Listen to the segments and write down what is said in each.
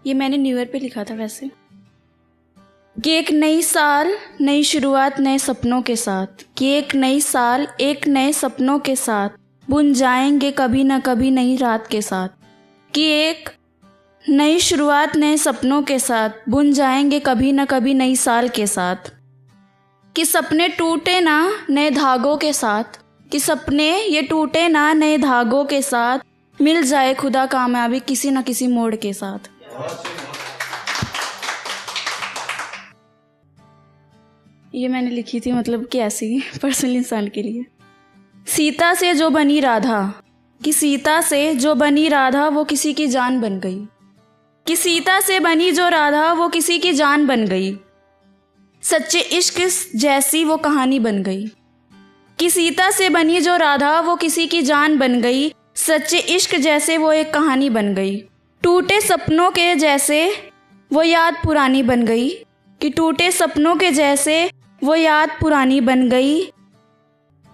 ये मैंने new year पे लिखा था वैसे। कि एक नई साल नई शुरुआत नए सपनों के साथ, कि एक नई साल एक नए सपनों के साथ बुन जाएंगे कभी न कभी नई रात के साथ। कि एक नई शुरुआत नए सपनों के साथ बुन जाएंगे कभी न कभी नई साल के साथ। कि सपने टूटे ना नए धागों के साथ, कि सपने ये टूटे ना नए धागों के साथ, मिल जाए खुदा कामयाबी किसी न किसी मोड़ के साथ। ये मैंने लिखी थी मतलब कि ऐसे ही पर्सनल इंसान के लिए। सीता से जो बनी राधा, कि सीता से जो बनी राधा वो किसी की जान बन गई। कि सीता से बनी जो राधा वो किसी की जान बन गई, सच्चे इश्क जैसी वो कहानी बन गई। कि सीता से बनी जो राधा वो किसी की जान बन गई, सच्चे इश्क जैसे वो एक कहानी बन गई। टूटे सपनों के जैसे वो याद पुरानी बन गई, कि टूटे सपनों के जैसे वो याद पुरानी बन गई।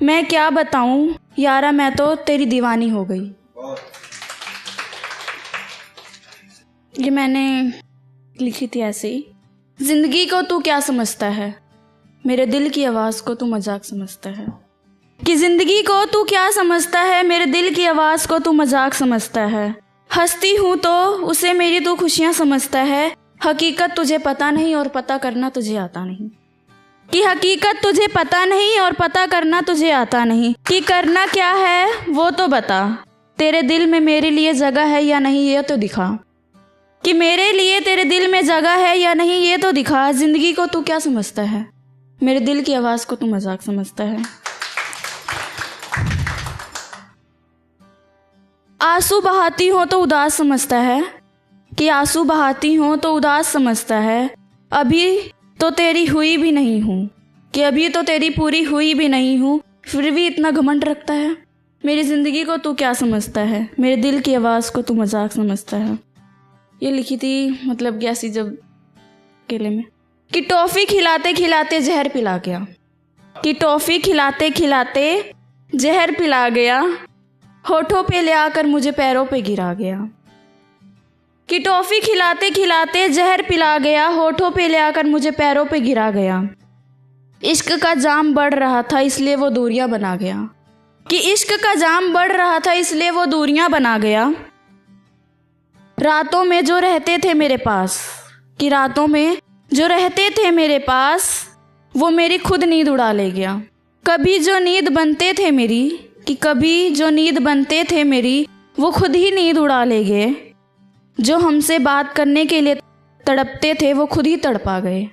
मैं क्या बताऊं यारा मैं तो तेरी दीवानी हो गई। ये मैंने लिखी थी ऐसे ही। जिंदगी को तू क्या समझता है, मेरे दिल की आवाज़ को तू मजाक समझता है। कि जिंदगी को तू क्या समझता है, मेरे दिल की आवाज़ को तू मजाक समझता है। हंसती हूँ तो उसे मेरी तू खुशियाँ समझता है। हकीकत तुझे पता नहीं और पता करना तुझे आता नहीं। कि हकीकत तुझे पता नहीं और पता करना तुझे आता नहीं। कि करना क्या है वो तो बता, तेरे दिल में मेरे लिए जगह है या नहीं ये तो दिखा। कि मेरे लिए तेरे दिल में जगह है या नहीं ये तो दिखा। जिंदगी को तू क्या समझता है, मेरे दिल की आवाज़ को तू मजाक समझता है। आंसू बहाती हो तो उदास समझता है, कि आंसू बहाती हो तो उदास समझता है। अभी तो तेरी हुई भी नहीं हूँ, कि अभी तो तेरी पूरी हुई भी नहीं हूँ, फिर भी इतना घमंड रखता है। मेरी ज़िंदगी को तू क्या समझता है, मेरे दिल की आवाज़ को तू मजाक समझता है। ये लिखी थी मतलब कि ऐसी जब अकेले में। कि टॉफ़ी खिलाते खिलाते जहर पिला गया, कि टॉफ़ी खिलाते खिलाते जहर पिला गया, होठों पे ले आकर मुझे पैरों पे गिरा गया। कि टॉफ़ी खिलाते खिलाते जहर पिला गया, होठों पे ले आकर मुझे पैरों पे गिरा गया। इश्क का जाम बढ़ रहा था इसलिए वो दूरियां बना गया, कि इश्क का जाम बढ़ रहा था इसलिए वो दूरियां बना गया। रातों में जो रहते थे मेरे पास, कि रातों में जो रहते थे मेरे पास, वो मेरी खुद नींद उड़ा ले गया। कभी जो नींद बनते थे मेरी, कि कभी जो नींद बनते थे मेरी, वो खुद ही नींद उड़ा ले गए। जो हमसे बात करने के लिए तड़पते थे वो खुद ही तड़पा गए,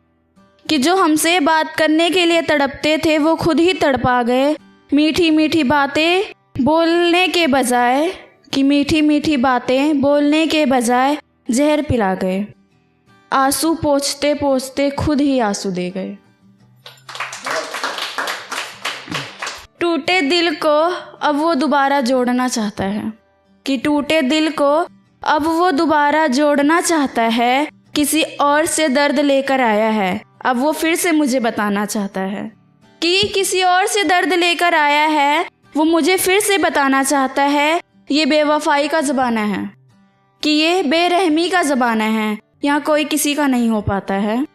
कि जो हमसे बात करने के लिए तड़पते थे वो खुद ही तड़पा गए। मीठी मीठी बातें बोलने के बजाय, कि मीठी मीठी बातें बोलने के बजाय जहर पिला गए। आंसू पोंछते पोंछते खुद ही आंसू दे गए। टूटे दिल को अब वो दोबारा जोड़ना चाहता है, कि टूटे दिल को अब वो दोबारा जोड़ना चाहता है। किसी और से दर्द लेकर आया है, अब वो फिर से मुझे बताना चाहता है। कि किसी और से दर्द लेकर आया है, वो मुझे फिर से बताना चाहता है। ये बेवफाई का ज़माना है, कि ये बेरहमी का ज़माना है, यहाँ कोई किसी का नहीं हो पाता है।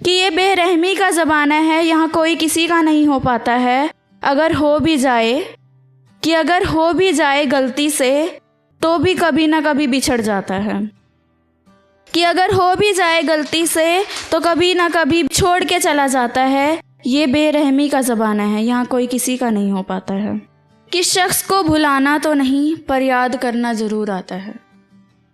कि ये बेरहमी का ज़माना है, यहाँ कोई किसी का नहीं हो पाता है। अगर हो भी जाए, कि अगर हो भी जाए गलती से, तो भी कभी ना कभी बिछड़ जाता है। कि अगर हो भी जाए गलती से तो कभी ना कभी छोड़ के चला जाता है। ये बेरहमी का ज़माना है, यहाँ कोई किसी का नहीं हो पाता है। कि शख्स को भुलाना तो नहीं पर याद करना ज़रूर आता है,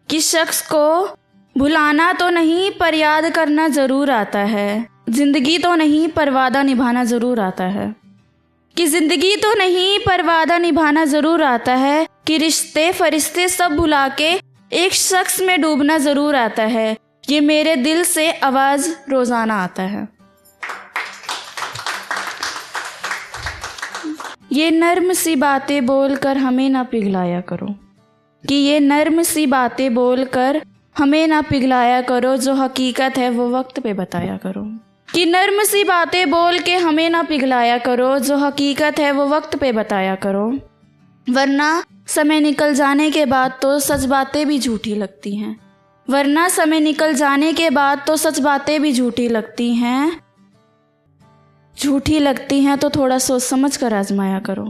कि शख्स को भुलाना तो नहीं पर याद करना ज़रूर आता है। ज़िंदगी तो नहीं पर वादा निभाना ज़रूर आता है, कि ज़िंदगी तो नहीं पर वादा निभाना ज़रूर आता है। कि रिश्ते फरिश्ते सब भुला के एक शख्स में डूबना ज़रूर आता है। ये मेरे दिल से आवाज़ रोज़ाना आता है। ये नर्म सी बातें बोलकर हमें ना पिघलाया करो, कि ये नर्म सी बातें बोलकर हमें ना पिघलाया करो। जो हकीकत है वो वक्त पे बताया करो, कि नर्म सी बातें बोल के हमें ना पिघलाया करो। जो हकीकत है वो वक्त पे बताया करो, वरना समय निकल जाने के बाद तो सच बातें भी झूठी लगती हैं। वरना समय निकल जाने के बाद तो सच बातें भी झूठी लगती हैं। झूठी लगती हैं तो थोड़ा सोच समझ कर आजमाया करो।